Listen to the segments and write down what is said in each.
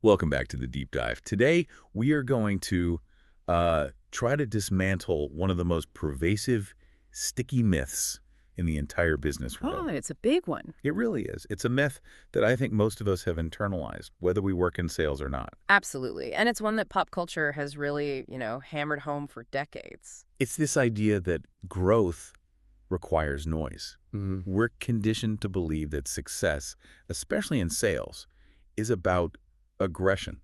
Welcome back to the deep dive. Today, we are going to try to dismantle one of the most pervasive, sticky myths in the entire business Oh, world. it's a big one. It really is. It's a myth that I think most of us have internalized, whether we work in sales or not. Absolutely. And it's one that pop culture has really, hammered home for decades. It's this idea that growth requires noise. We're conditioned to believe that success, especially in sales, is about aggression,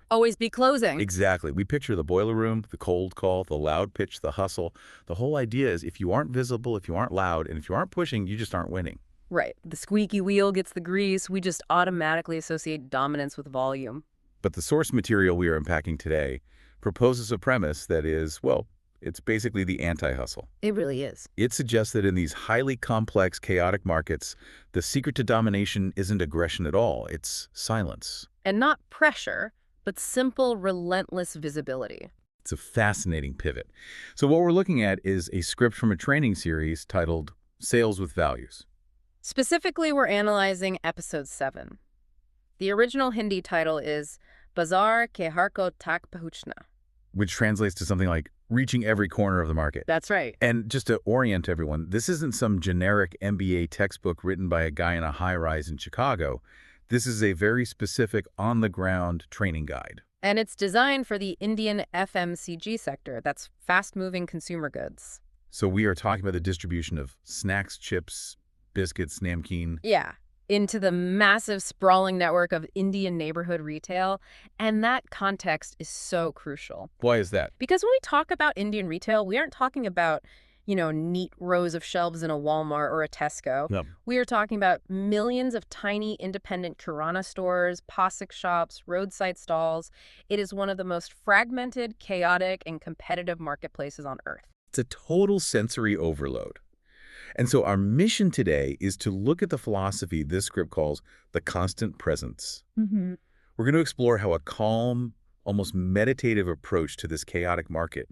Always be closing. Exactly. We picture the boiler room, the cold call, the loud pitch, the hustle. The whole idea is if you aren't visible, if you aren't loud, and if you aren't pushing, you just aren't winning. Right. The squeaky wheel gets the grease. We just automatically associate dominance with volume. But the source material we are unpacking today proposes a premise that is, well, it's basically the anti-hustle. It really is. It suggests that in these highly complex, chaotic markets, the secret to domination isn't aggression at all. It's silence. And not pressure, but simple, relentless visibility. It's a fascinating pivot. So what we're looking at is a script from a training series titled Sales with Values. Specifically, we're analyzing episode 7. The original Hindi title is Bazaar ke har ko tak pahunchna, Which translates to something like reaching every corner of the market. That's right. And just to orient everyone, this isn't some generic MBA textbook written by a guy in a high-rise in Chicago. This is a very specific, on-the-ground training guide. And it's designed for the Indian FMCG sector. That's fast-moving consumer goods. So we are talking about the distribution of snacks, chips, biscuits, namkeen. Yeah, into the massive, sprawling network of Indian neighborhood retail. And that context is so crucial. Why is that? Because when we talk about Indian retail, we aren't talking about, neat rows of shelves in a Walmart or a Tesco. No. We are talking about millions of tiny independent Kirana stores, POSIC shops, roadside stalls. It is one of the most fragmented, chaotic, and competitive marketplaces on Earth. It's a total sensory overload. And so our mission today is to look at the philosophy this script calls the constant presence. Mm-hmm. We're going to explore how a calm, almost meditative approach to this chaotic market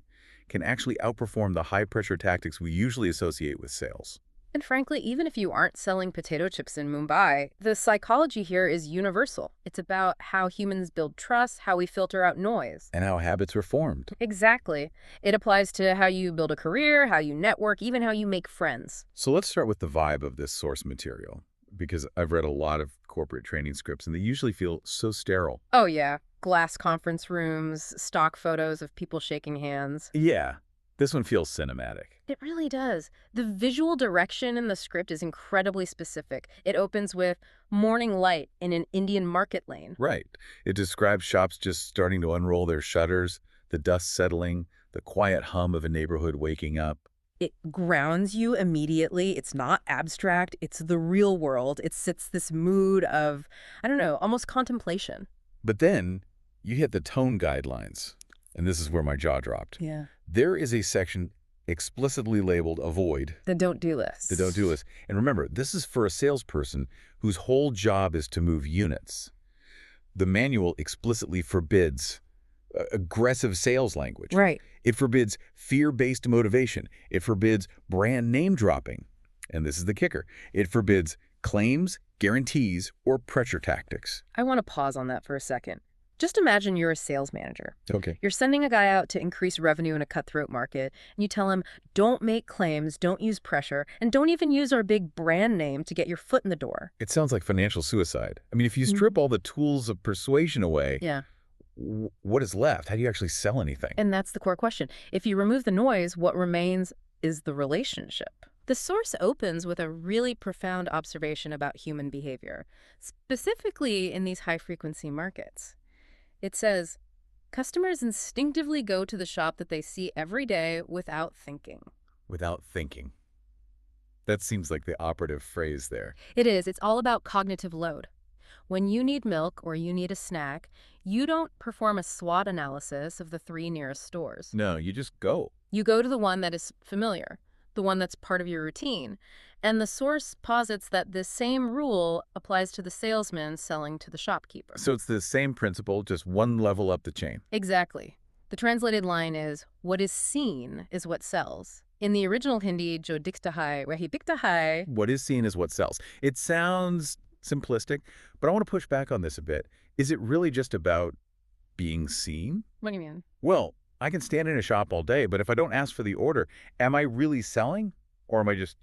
can actually outperform the high-pressure tactics we usually associate with sales. And frankly, even if you aren't selling potato chips in Mumbai, the psychology here is universal. It's about how humans build trust, how we filter out noise. And how habits are formed. Exactly. It applies to how you build a career, how you network, even how you make friends. So let's start with the vibe of this source material, because I've read a lot of corporate training scripts, and they usually feel so sterile. Oh, yeah. Glass conference rooms, stock photos of people shaking hands. Yeah, this one feels cinematic. It really does. The visual direction in the script is incredibly specific. It opens with morning light in an Indian market lane. Right. It describes shops just starting to unroll their shutters, the dust settling, the quiet hum of a neighborhood waking up. It grounds you immediately. It's not abstract. It's the real world. It sets this mood of, almost contemplation. But then you hit the tone guidelines, and this is where my jaw dropped. Yeah. There is a section explicitly labeled avoid. The don't-do list. The don't do list. And remember, this is for a salesperson whose whole job is to move units. The manual explicitly forbids aggressive sales language. Right. It forbids fear-based motivation. It forbids brand name dropping. And this is the kicker. It forbids claims, guarantees, or pressure tactics. I want to pause on that for a second. Just imagine you're a sales manager. Okay. You're sending a guy out to increase revenue in a cutthroat market, and you tell him, don't make claims, don't use pressure, and don't even use our big brand name to get your foot in the door. It sounds like financial suicide. I mean, if you strip all the tools of persuasion away, Yeah. What is left? How do you actually sell anything? And that's the core question. If you remove the noise, what remains is the relationship. The source opens with a really profound observation about human behavior, specifically in these high-frequency markets. It says, customers instinctively go to the shop that they see every day without thinking. Without thinking. That seems like the operative phrase there. It is. It's all about cognitive load. When you need milk or you need a snack, you don't perform a SWOT analysis of the 3 nearest stores. No, you just go. You go to the one that is familiar, the one that's part of your routine. And the source posits that this same rule applies to the salesman selling to the shopkeeper. So it's the same principle, just one level up the chain. Exactly. The translated line is, what is seen is what sells. In the original Hindi, jo dikhta hai, wahi bikta hai. What is seen is what sells. It sounds simplistic, but I want to push back on this a bit. Is it really just about being seen? What do you mean? Well, I can stand in a shop all day, but if I don't ask for the order, am I really selling? Or am I just,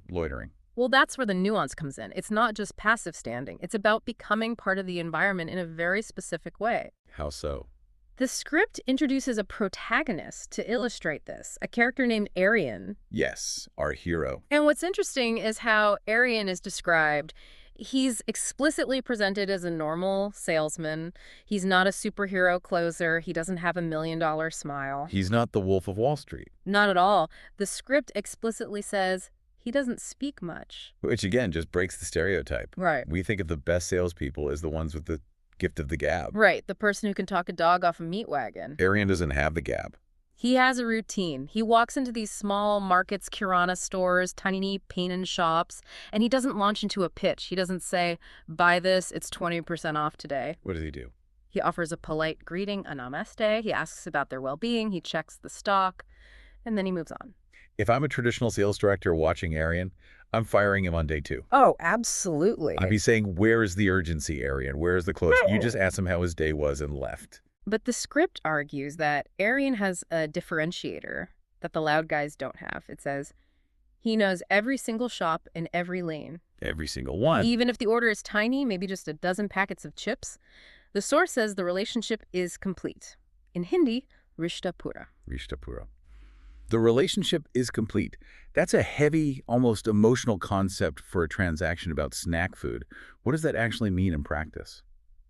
loitering? Well, that's where the nuance comes in. It's not just passive standing. It's about becoming part of the environment in a very specific way. How so? The script introduces a protagonist to illustrate this, a character named Aryan. Yes, our hero. And what's interesting is how Aryan is described. He's explicitly presented as a normal salesman. He's not a superhero closer. He doesn't have $1 million smile. He's not the Wolf of Wall Street. Not at all. The script explicitly says he doesn't speak much. Which, again, just breaks the stereotype. Right. We think of the best salespeople as the ones with the gift of the gab. Right, the person who can talk a dog off a meat wagon. Aryan doesn't have the gab. He has a routine. He walks into these small markets, kirana stores, tiny paint-in shops, and he doesn't launch into a pitch. He doesn't say, buy this, it's 20% off today. What does he do? He offers a polite greeting, a namaste. He asks about their well-being. He checks the stock, and then he moves on. If I'm a traditional sales director watching Aryan, I'm firing him on day 2. Oh, absolutely. I'd be saying, where is the urgency, Aryan? Where is the close? You just asked him how his day was and left. But the script argues that Aryan has a differentiator that the loud guys don't have. It says, he knows every single shop in every lane. Every single one. Even if the order is tiny, maybe just a dozen packets of chips, the source says the relationship is complete. In Hindi, rishta pura. Rishta pura. The relationship is complete. That's a heavy, almost emotional concept for a transaction about snack food. What does that actually mean in practice?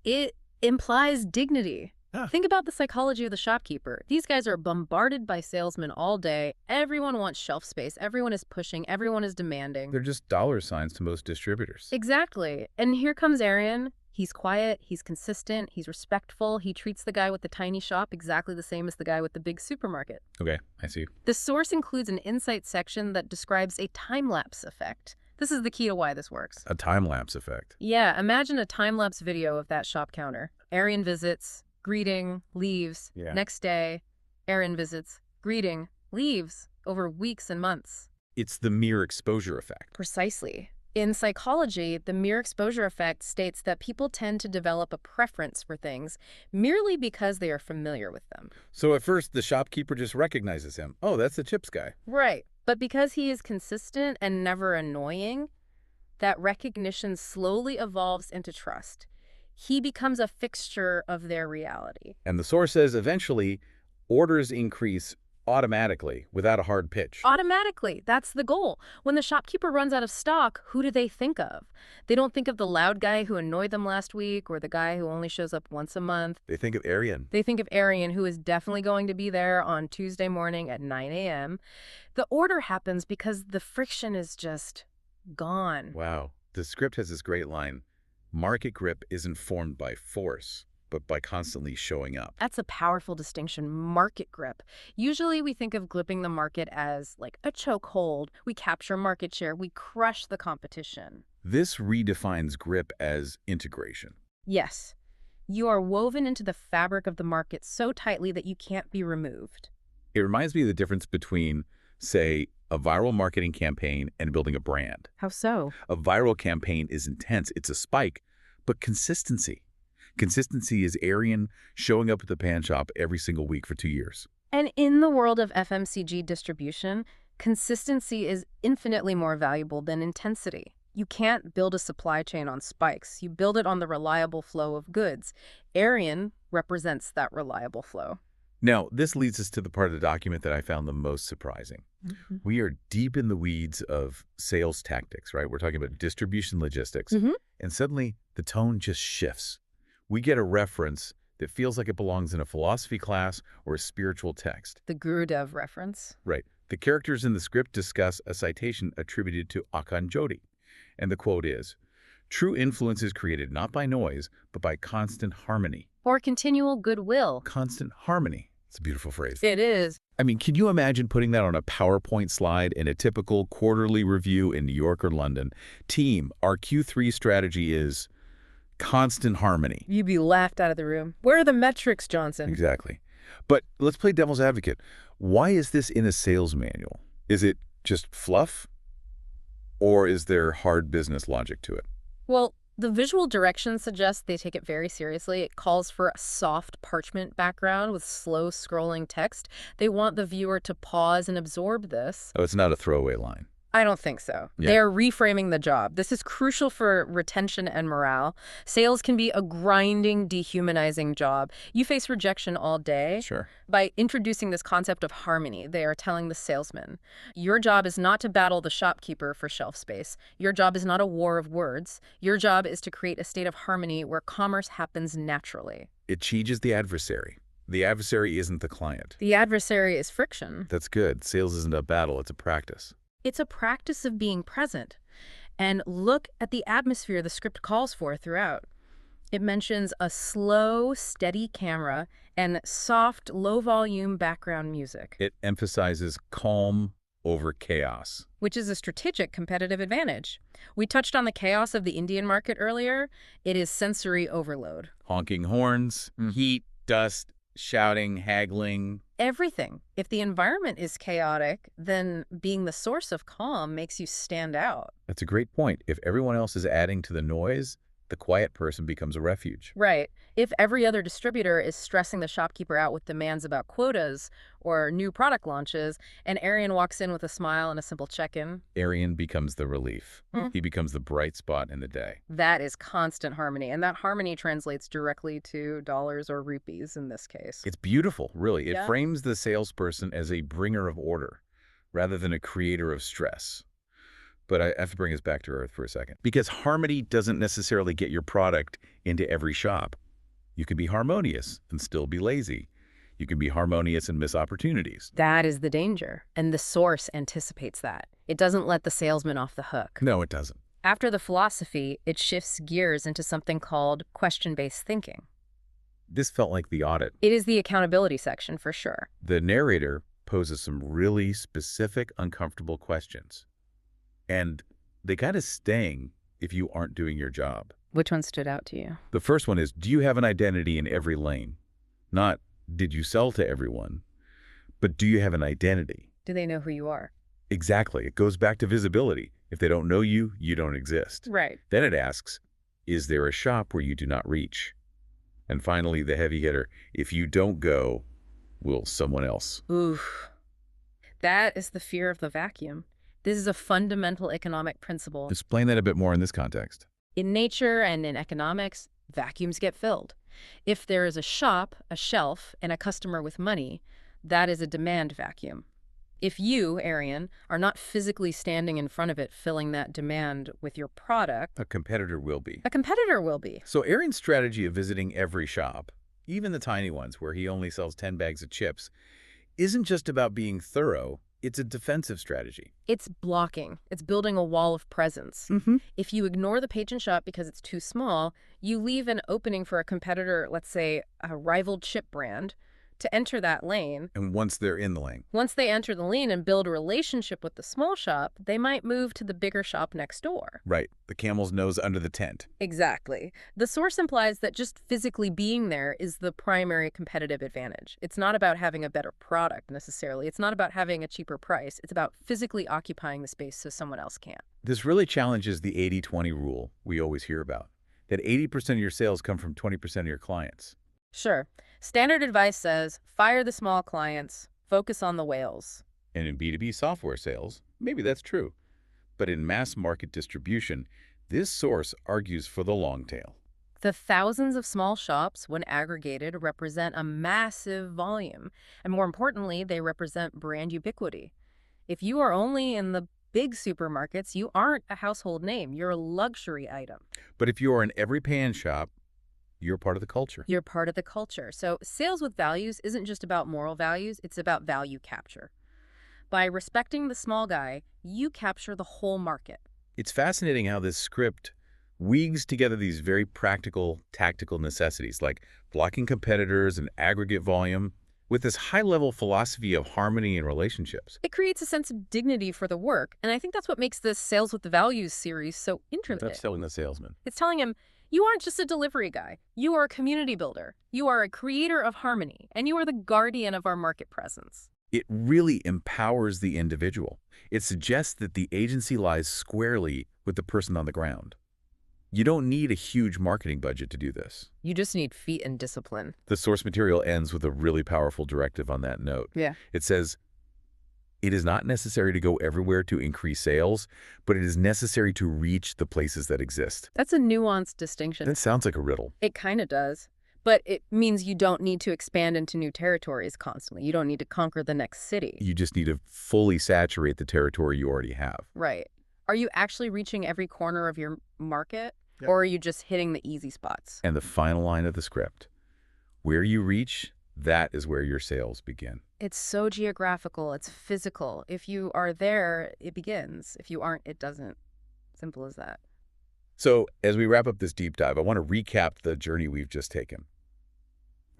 It implies dignity. Ah. Think about the psychology of the shopkeeper. These guys are bombarded by salesmen all day. Everyone wants shelf space. Everyone is pushing. Everyone is demanding. They're just dollar signs to most distributors. Exactly. And here comes Aryan. He's quiet, he's consistent, he's respectful, he treats the guy with the tiny shop exactly the same as the guy with the big supermarket. Okay, I see. The source includes an insight section that describes a time-lapse effect. This is the key to why this works. A time-lapse effect. Yeah, imagine a time-lapse video of that shop counter. Aryan visits, greeting, leaves. Yeah. Next day, Aryan visits, greeting, leaves, over weeks and months. It's the mere exposure effect. Precisely. In psychology, the mere exposure effect states that people tend to develop a preference for things merely because they are familiar with them. So at first, the shopkeeper just recognizes him. Oh, that's the chips guy. Right. But because he is consistent and never annoying, that recognition slowly evolves into trust. He becomes a fixture of their reality. And the source says eventually, orders increase automatically without a hard pitch. Automatically. That's the goal. When the shopkeeper runs out of stock, who do they think of? They don't think of the loud guy who annoyed them last week or the guy who only shows up once a month. They think of Aryan. They think of Aryan, who is definitely going to be there on Tuesday morning at 9 a.m. The order happens because the friction is just gone. Wow. The script has this great line. Market grip isn't formed by force, but by constantly showing up. That's a powerful distinction, market grip. Usually we think of gripping the market as like a chokehold. We capture market share. We crush the competition. This redefines grip as integration. Yes. You are woven into the fabric of the market so tightly that you can't be removed. It reminds me of the difference between, say, a viral marketing campaign and building a brand. How so? A viral campaign is intense. It's a spike, but consistency. Consistency is Aryan showing up at the pan shop every single week for 2 years. And in the world of FMCG distribution, consistency is infinitely more valuable than intensity. You can't build a supply chain on spikes. You build it on the reliable flow of goods. Aryan represents that reliable flow. Now, this leads us to the part of the document that I found the most surprising. Mm-hmm. We are deep in the weeds of sales tactics, right? We're talking about distribution logistics. Mm-hmm. And suddenly, the tone just shifts. We get a reference that feels like it belongs in a philosophy class or a spiritual text. The Gurudev reference. Right. The characters in the script discuss a citation attributed to Akan Jodi. And the quote is, "True influence is created not by noise, but by constant harmony." Or continual goodwill. Constant harmony. It's a beautiful phrase. It is. I mean, can you imagine putting that on a PowerPoint slide in a typical quarterly review in New York or London? Team, our Q3 strategy is constant harmony. You'd be laughed out of the room. Where are the metrics, Johnson? Exactly. But let's play devil's advocate. Why is this in a sales manual? Is it just fluff? Or is there hard business logic to it? Well, The visual direction suggests they take it very seriously. It calls for a soft parchment background with slow scrolling text. They want the viewer to pause and absorb this. Oh, it's not a throwaway line. I don't think so. Yeah. They are reframing the job. This is crucial for retention and morale. Sales can be a grinding, dehumanizing job. You face rejection all day. Sure. By introducing this concept of harmony, they are telling the salesman, your job is not to battle the shopkeeper for shelf space. Your job is not a war of words. Your job is to create a state of harmony where commerce happens naturally. It changes the adversary. The adversary isn't the client. The adversary is friction. That's good. Sales isn't a battle, it's a practice. It's a practice of being present. And look at the atmosphere the script calls for throughout. It mentions a slow, steady camera and soft, low-volume background music. It emphasizes calm over chaos. Which is a strategic competitive advantage. We touched on the chaos of the Indian market earlier. It is sensory overload. Honking horns, heat, dust, shouting, haggling. Everything. If the environment is chaotic, then being the source of calm makes you stand out. That's a great point. If everyone else is adding to the noise, the quiet person becomes a refuge. Right. If every other distributor is stressing the shopkeeper out with demands about quotas or new product launches, and Aryan walks in with a smile and a simple check-in, Aryan becomes the relief. He becomes the bright spot in the day. that is constant harmony. And that harmony translates directly to dollars or rupees in this case. It's beautiful, really. It Yeah. frames the salesperson as a bringer of order rather than a creator of stress. But I have to bring us back to earth for a second. Because harmony doesn't necessarily get your product into every shop. You can be harmonious and still be lazy. You can be harmonious and miss opportunities. That is the danger. And the source anticipates that. It doesn't let the salesman off the hook. No, it doesn't. After the philosophy, it shifts gears into something called question-based thinking. This felt like the audit. It is the accountability section for sure. The narrator poses some really specific, uncomfortable questions. And they kind of sting if you aren't doing your job. Which one stood out to you? The first one is, do you have an identity in every lane? Not, did you sell to everyone? But do you have an identity? Do they know who you are? Exactly. It goes back to visibility. If they don't know you, you don't exist. Right. Then it asks, is there a shop where you do not reach? And finally, the heavy hitter, if you don't go, will someone else? Oof. That is the fear of the vacuum. This is a fundamental economic principle. Explain that a bit more in this context. In nature and in economics, vacuums get filled. If there is a shop, a shelf, and a customer with money, that is a demand vacuum. If you, Aryan, are not physically standing in front of it filling that demand with your product, A competitor will be. a competitor will be. So Aryan's strategy of visiting every shop, even the tiny ones where he only sells 10 bags of chips, isn't just about being thorough. It's a defensive strategy. It's blocking. It's building a wall of presence. If you ignore the patron shop because it's too small, you leave an opening for a competitor, let's say a rival chip brand, to enter that lane. And once they're in the lane. Once they enter the lane and build a relationship with the small shop, they might move to the bigger shop next door. Right. The camel's nose under the tent. Exactly. The source implies that just physically being there is the primary competitive advantage. It's not about having a better product necessarily. It's not about having a cheaper price. It's about physically occupying the space so someone else can't. This really challenges the 80-20 rule we always hear about, that 80% of your sales come from 20% of your clients. Sure. Standard advice says, fire the small clients, focus on the whales. And in B2B software sales, maybe that's true. But in mass market distribution, this source argues for the long tail. The thousands of small shops, when aggregated, represent a massive volume. And more importantly, they represent brand ubiquity. If you are only in the big supermarkets, you aren't a household name. You're a luxury item. But if you are in every pan shop, you're part of the culture. You're part of the culture. So sales with values isn't just about moral values, it's about value capture. By respecting the small guy, you capture the whole market. It's fascinating how this script weaves together these very practical, tactical necessities like blocking competitors and aggregate volume with this high-level philosophy of harmony and relationships. It creates a sense of dignity for the work, and I think that's what makes this Sales with the Values series so intricate. That's telling the salesman. It's telling him, you aren't just a delivery guy. You are a community builder. You are a creator of harmony, and you are the guardian of our market presence. It really empowers the individual. It suggests that the agency lies squarely with the person on the ground. You don't need a huge marketing budget to do this. You just need feet and discipline. The source material ends with a really powerful directive on that note. Yeah. It says, it is not necessary to go everywhere to increase sales, but it is necessary to reach the places that exist. That's a nuanced distinction. That sounds like a riddle. It kind of does. But it means you don't need to expand into new territories constantly. You don't need to conquer the next city. You just need to fully saturate the territory you already have. Right. Are you actually reaching every corner of your market? Yep. Or are you just hitting the easy spots? And the final line of the script, where you reach, that is where your sales begin. It's so geographical. It's physical. If you are there, it begins. If you aren't, it doesn't. Simple as that. So as we wrap up this deep dive, I want to recap the journey we've just taken.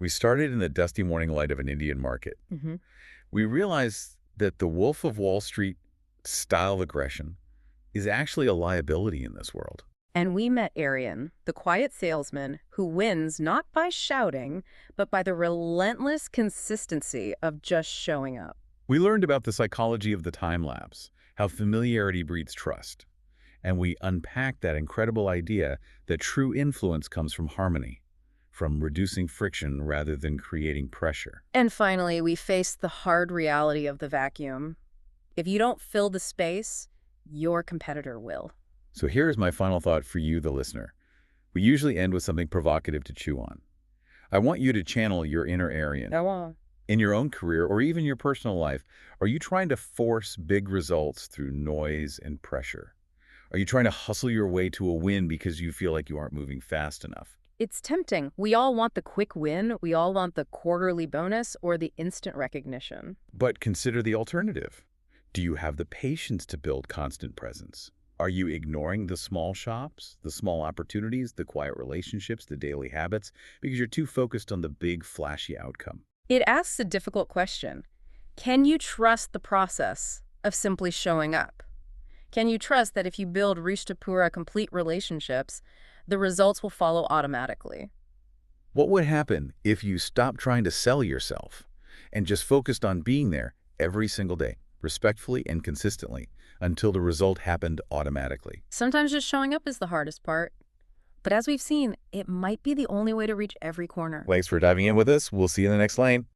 We started in the dusty morning light of an Indian market. Mm-hmm. We realized that the Wolf of Wall Street style of aggression is actually a liability in this world. And we met Aryan, the quiet salesman who wins not by shouting, but by the relentless consistency of just showing up. We learned about the psychology of the time lapse, how familiarity breeds trust. And we unpacked that incredible idea that true influence comes from harmony, from reducing friction rather than creating pressure. And finally, we faced the hard reality of the vacuum. If you don't fill the space, your competitor will. So here's my final thought for you, the listener. We usually end with something provocative to chew on. I want you to channel your inner Aryan. Go on. In your own career or even your personal life, are you trying to force big results through noise and pressure? Are you trying to hustle your way to a win because you feel like you aren't moving fast enough? It's tempting. We all want the quick win. We all want the quarterly bonus or the instant recognition. But consider the alternative. Do you have the patience to build constant presence? Are you ignoring the small shops, the small opportunities, the quiet relationships, the daily habits, because you're too focused on the big, flashy outcome? It asks a difficult question. Can you trust the process of simply showing up? Can you trust that if you build Rishtapura complete relationships, the results will follow automatically? What would happen if you stopped trying to sell yourself and just focused on being there every single day, respectfully and consistently, until the result happened automatically? Sometimes just showing up is the hardest part. But as we've seen, it might be the only way to reach every corner. Thanks for diving in with us. We'll see you in the next lane.